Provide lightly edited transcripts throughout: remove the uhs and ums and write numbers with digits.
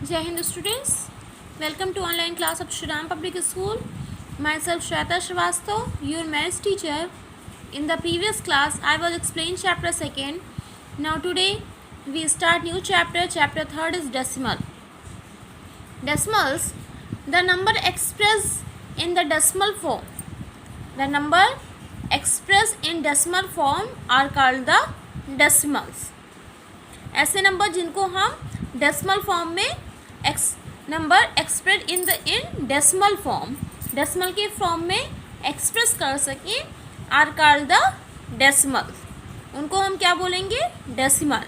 Jai Hind students, welcome to online class of Shriram Public School. Myself Shweta Srivastav, your maths teacher. In the previous class, I was explained chapter 2nd. Now today, we start new chapter. Chapter 3rd is decimal. Decimals, the number expressed in the decimal form. The number expressed in decimal form are called the decimals. ऐसे number जिनको हम decimal form में number express in decimal form, decimal के form में express कर सकें are called the decimal. उनको हम क्या बोलेंगे? Decimal.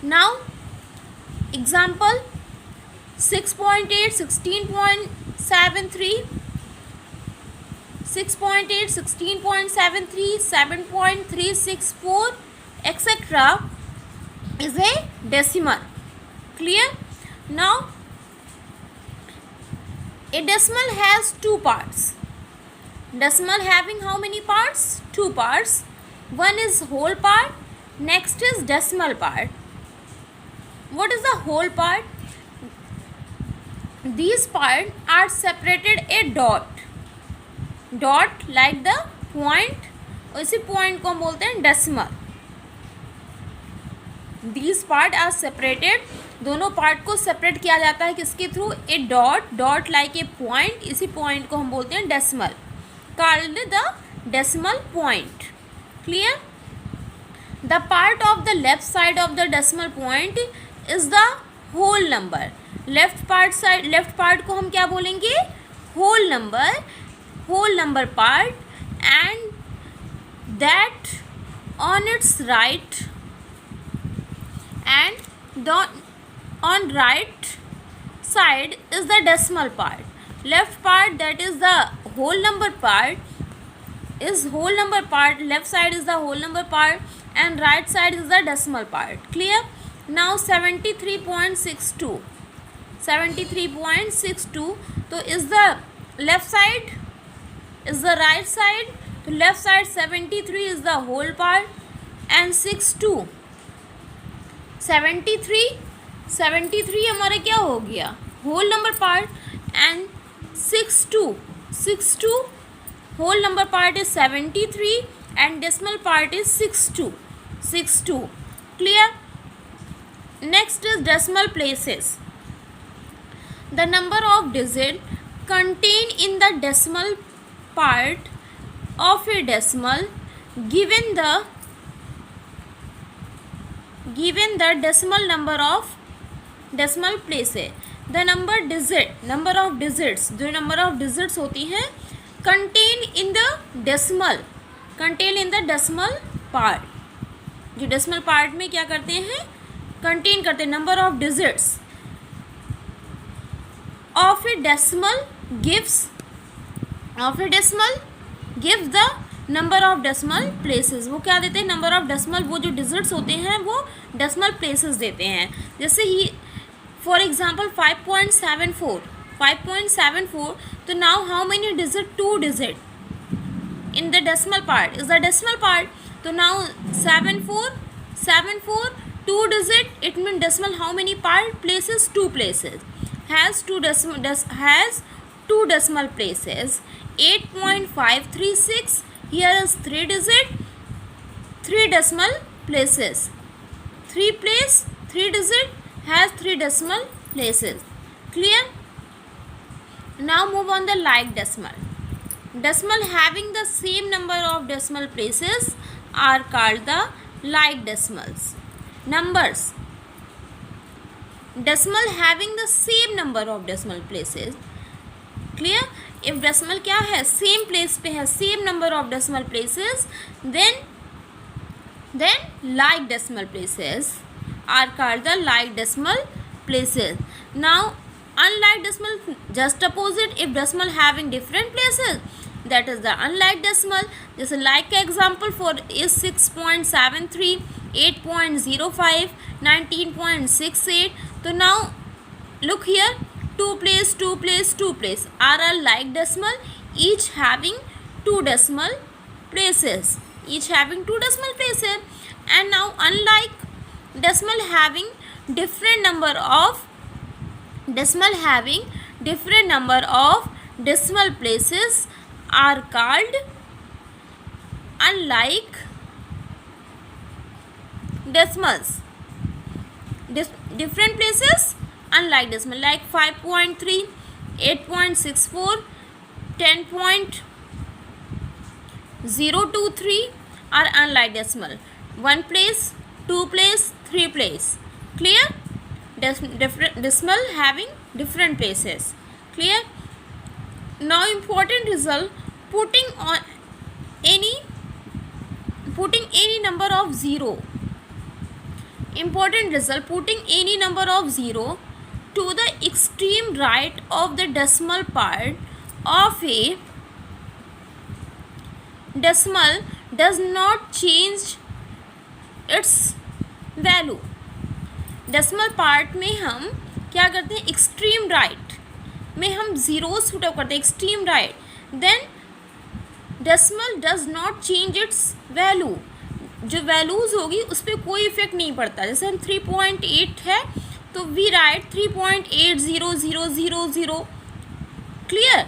Now example 6.8, 16.73, 6.8, 16.73, 7.364 etc. is a decimal. Clear? Now a decimal has two parts. Decimal having how many parts? Two parts. One is whole part, next is decimal part. What is the whole part? These parts are separated a dot. Dot like the point. उसी point को हम बोलते हैं decimal. These part are separated. दोनों part को separate किया जाता है किसके through? A dot. Dot like a point. इसी पॉइंट को हम बोलते हैं decimal. Called the decimal point. Clear? The part of the left side of the decimal point is the whole number. Left part को हम क्या बोलेंगे? Whole number. Whole number part. And that on its right and on right side is the decimal part. Left part, that is the whole number part, is whole number part. Left side is the whole number part and right side is the decimal part. Clear? Now 73.62, 73.62 तो is the left side, is the right side. तो left side 73 is the whole part and 62 73 हमारा क्या हो गया? Whole number part. And 62 whole number part is 73 and decimal part is 62. Clear? Next is decimal places. The number of digit contain in the decimal part of a decimal given the decimal number of decimal place है. the number of digits, जो number of digits होती हैं contain in the decimal part. जो decimal part में क्या करते हैं? contain करते हैं. number of digits of a decimal gives the number of decimal places. वो क्या देते हैं? नंबर ऑफ डेसिमल, वो जो डिजिट्स होते हैं वो डेसिमल प्लेसेस देते हैं. जैसे ही फॉर एग्जांपल 5.74, तो now how many digit? 2 digit in the decimal part is the decimal part. तो now 74 2 digit, it mean decimal how many part? Places 2 places. has two decimal places. 8.536, here is 3 digit, 3 decimal places. 3 digit has 3 decimal places. Clear? Now move on the like decimal. Decimal having the same number of decimal places are called the like decimals. Numbers decimal having the same number of decimal places. Clear? if decimal क्या है? Same place पे है, same number of decimal places, then like decimal places are called the like decimal places. Now unlike decimal, just opposite. if decimal having different places, that is the unlike decimal. जैसे like का example for is 6.73, 8.05, 19.68. तो now look here, 2 place are a like decimal, each having 2 decimal places. And now unlike decimal having different number of decimal having different number of decimal places are called unlike decimals. Different places unlike decimal, like 5.3, 8.64, 10.023 are unlike decimal. 1 place, 2 place, 3 place. Clear? Different decimal having different places. Clear? Now important result, putting any number of 0. Important result, putting any number of 0 to the extreme right of the decimal part of a decimal does not change its value. Decimal part में हम क्या करते हैं, extreme right में हम zeros put up करते हैं, extreme right, then decimal does not change its value. जो वैल्यूज़ होगी उस पर कोई इफेक्ट नहीं पड़ता. जैसे हम 3.8 है तो we write 3.80000. Clear?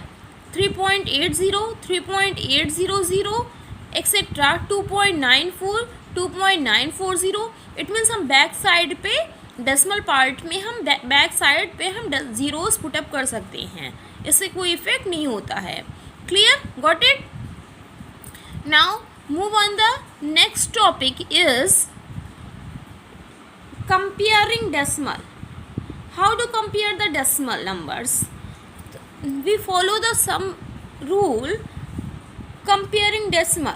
3.80, 3.800 etcetera 2.94, 2.940. It means हम बैक साइड पे डेसिमल पार्ट में हम बैक साइड पे हम ज़ीरोस पुटअप कर सकते हैं, इससे कोई इफेक्ट नहीं होता है. Clear? Got it? Now move on. The next topic is comparing decimal. How to compare the decimal numbers? We follow the some rule comparing decimal.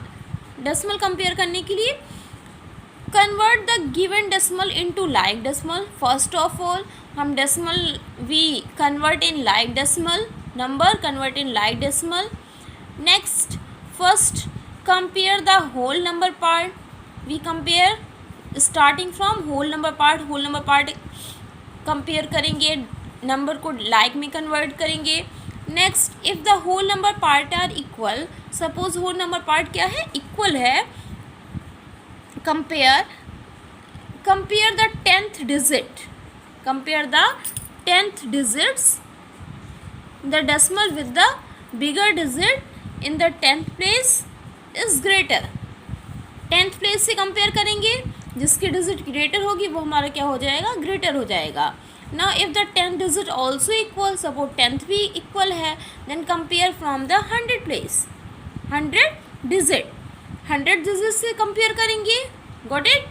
Decimal compare करने के लिए convert the given decimal into like decimal. First of all हम decimal we convert in like decimal, number convert in like decimal. Next first compare the whole number part. We compare starting from whole number part. whole number part compare करेंगे, number को like में convert करेंगे. Next if the whole number part are equal, suppose whole number part क्या है, equal है, compare the 10th digit. Compare the 10th digits. The decimal with the bigger digit in the 10th place is greater. 10th place से compare करेंगे, जिसकी digit greater होगी वो हमारा क्या हो जाएगा, greater हो जाएगा. Now if the 10th digit also equal, suppose 10th भी equal है, then compare from the 100 place. 100 digit से compare करेंगे. Got it?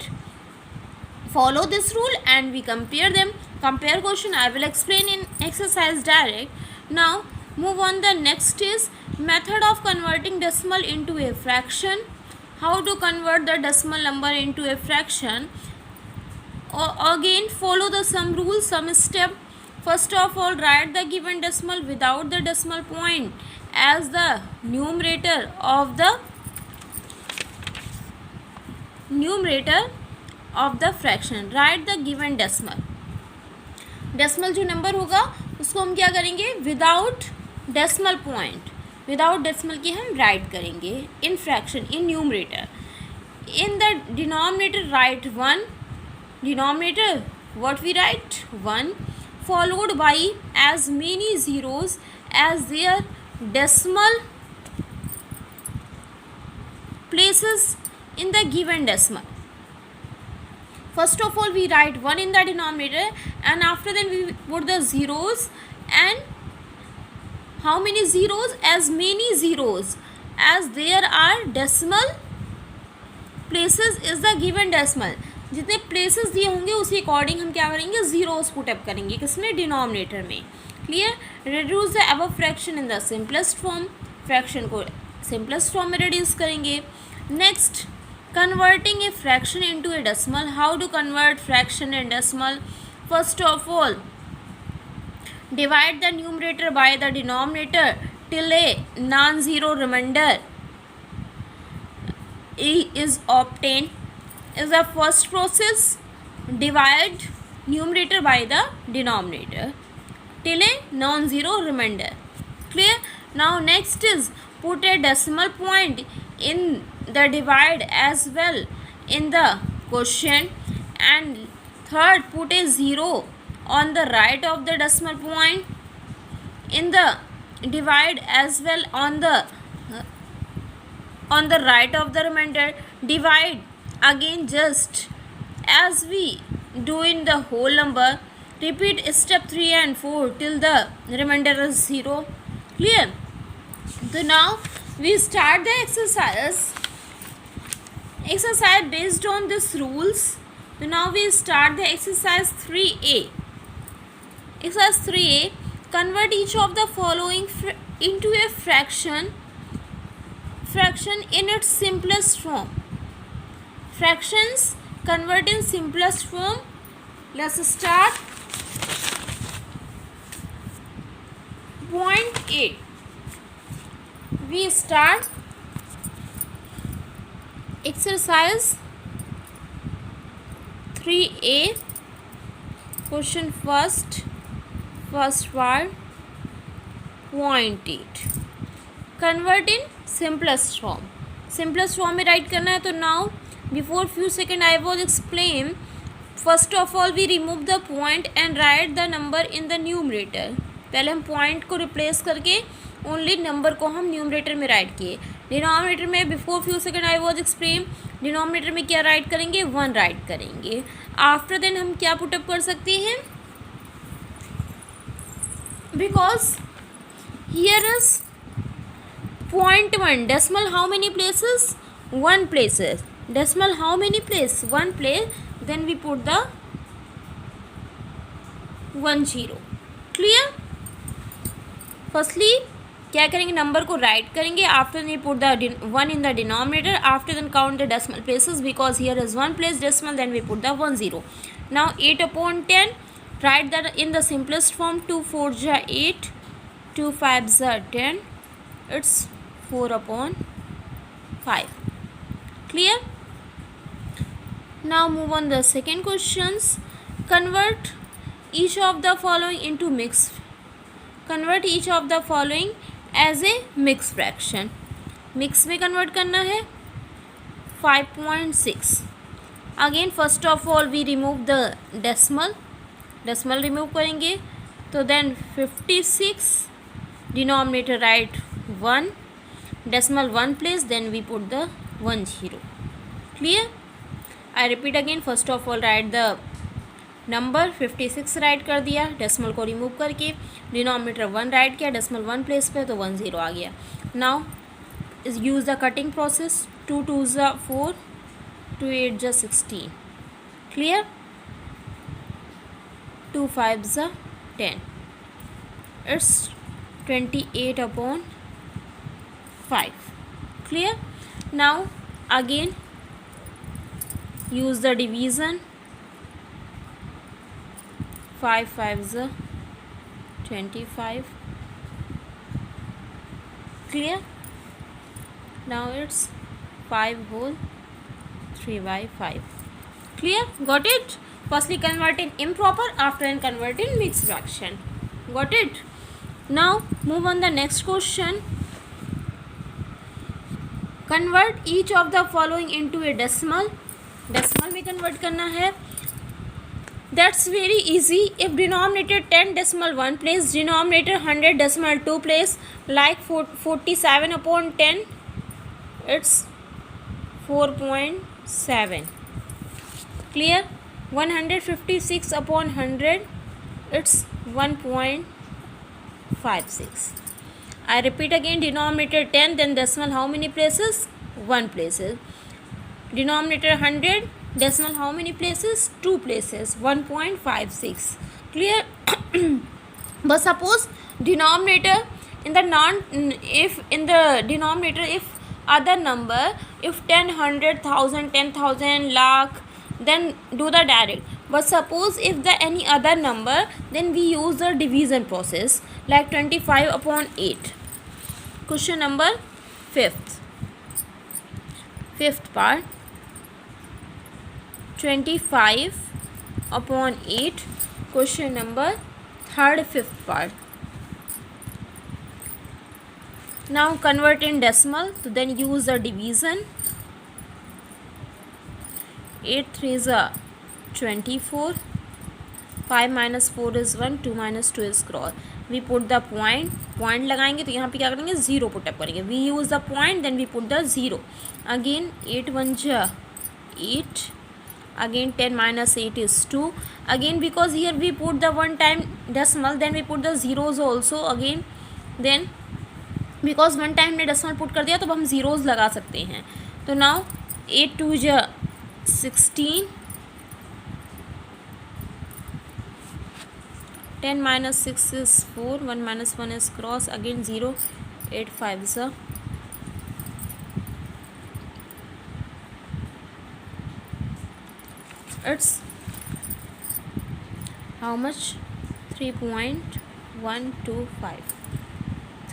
Follow this rule and we compare them. Compare question I will explain in exercise direct. Now move on. The next is method of converting decimal into a fraction. How to convert the decimal number into a fraction? Again follow the some rules, some step. First of all write the given decimal without the decimal point as the numerator of the fraction. Write the given decimal. Decimal जो number होगा उसको हम क्या करेंगे, without decimal point, without decimal की हम write करेंगे in fraction, in numerator. In the denominator write 1. Denominator what we write 1 followed by as many zeros as there decimal places in the given decimal. First of all we write 1 in the denominator and after then we put the zeros, and how many zeros, as many zeros as there are decimal places is the given decimal. जितने places दिए होंगे उसी according हम क्या करेंगे, zeros put up करेंगे, किसमें, denominator में. Clear? reduce the above fraction in the simplest form. Fraction को सिंपलेस्ट फॉर्म में रिड्यूस करेंगे. Next converting a fraction into a decimal. How to convert fraction in decimal? First of all divide the numerator by the denominator till a non-zero remainder is obtained. Is the first process. Divide numerator by the denominator till a non-zero remainder. Clear? Now next is put a decimal point in the divide as well in the quotient, and third put a zero on the right of the decimal point, in the divide as well on the right of the remainder. Divide again just as we do in the whole number. Repeat step 3 and 4 till the remainder is 0. Clear? So now we start the exercise based on these rules. So now we start the exercise 3a. Exercise 3a, convert each of the following into a fraction in its simplest form. Fractions convert in simplest form. Let's start. 0.8. We start exercise 3a. Question first part. 0.8. Convert in simplest form. Simplest form में write करना है. तो now before few seconds I was explain. First of all we remove the point and write the number in the numerator. पहले हम point को replace करके only number को हम न्यूमरेटर में राइट किए. डिनोमिनेटर में before few second I was explain. Denominator में क्या राइट करेंगे? 1 राइट करेंगे. आफ्टर देन हम क्या पुटअप कर सकते हैं? Because here is 0.1 decimal how many places? 1 places. Decimal how many place? 1 place. Then we put the 1 0. Clear? Firstly क्या करेंगे? नंबर को राइट करेंगे. After we put the 1 in the denominator. After then count the decimal places because here is 1 place decimal. Then we put the 1 0. Now 8/10 write that in the simplest form. 2 4 जा 8, 2 5 जा 10. It's 4/5. Clear? Now move on the second questions. Convert each of the following into mixed. Convert each of the following as a mixed fraction. Mix में convert करना है. 5.6. Again first of all we remove the decimal. Decimal remove करेंगे. तो then 56. Denominator write 1. Decimal 1 place. Then we put the 1 0. Clear? I repeat again. First of all write the number 56 right कर दिया decimal को remove करके. Denominator 1 right किया decimal 1 place पे तो 1 0 आ गया. Now use the cutting process. 2 2 ज़ा 4, 2 8 ज़ा 16. क्लियर? 2 5 ज़ा 10. It's 28/5. Clear? Now again use the division. 5 5 ज़ा 25. Clear? Now it's 5 whole 3/5. Clear? Got it? Firstly convert in improper, after then convert in mixed fraction. Got it? Now move on the next question. Convert each of the following into a decimal. Decimal में convert करना है. That's very easy. If denominator 10 decimal 1 place, denominator 100 decimal 2 place, like 47/10, it's 4.7. Clear? 156/100, it's 1.56. I repeat again, denominator 10, then decimal how many places? 1 places. Denominator 100, decimal how many places? 2 places. 1.56. Clear? But suppose denominator in the denominator if other number, if 10 100 1000 10,000 lakh, then do the direct. But suppose if the any other number, then we use the division process like 25/8. Question number fifth part. 25/8. Question number fifth part. Now convert in decimal, so then use the division. 8 3 is 24. 5 minus 4 is 1, 2 minus 2 is cross. We put the point लगाएंगे तो यहाँ पे क्या करेंगे, zero put up करेंगे. We use the point, then we put the zero. Again 8 1 ja 8. Again 10 minus 8 is 2. Again because here we put the one time decimal, then we put the zeros also again. Then because one time हमने decimal put कर दिया तो अब हम zeros लगा सकते हैं. तो नाउ 8 2 जा 16. 10 minus 6 is 4. 1 minus 1 is cross. Again 0. 8 5 is a. It's how much? 3.125.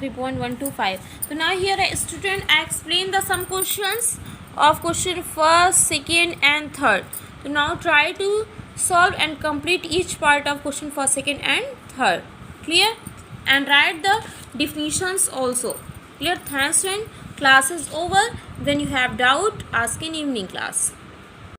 3.125. So now here a student explain the some questions of question first, second and third. So now try to solve and complete each part of question first, second and third. Clear? And write the definitions also. Clear? Thanks friend. Class is over. When you have doubt, ask in evening class.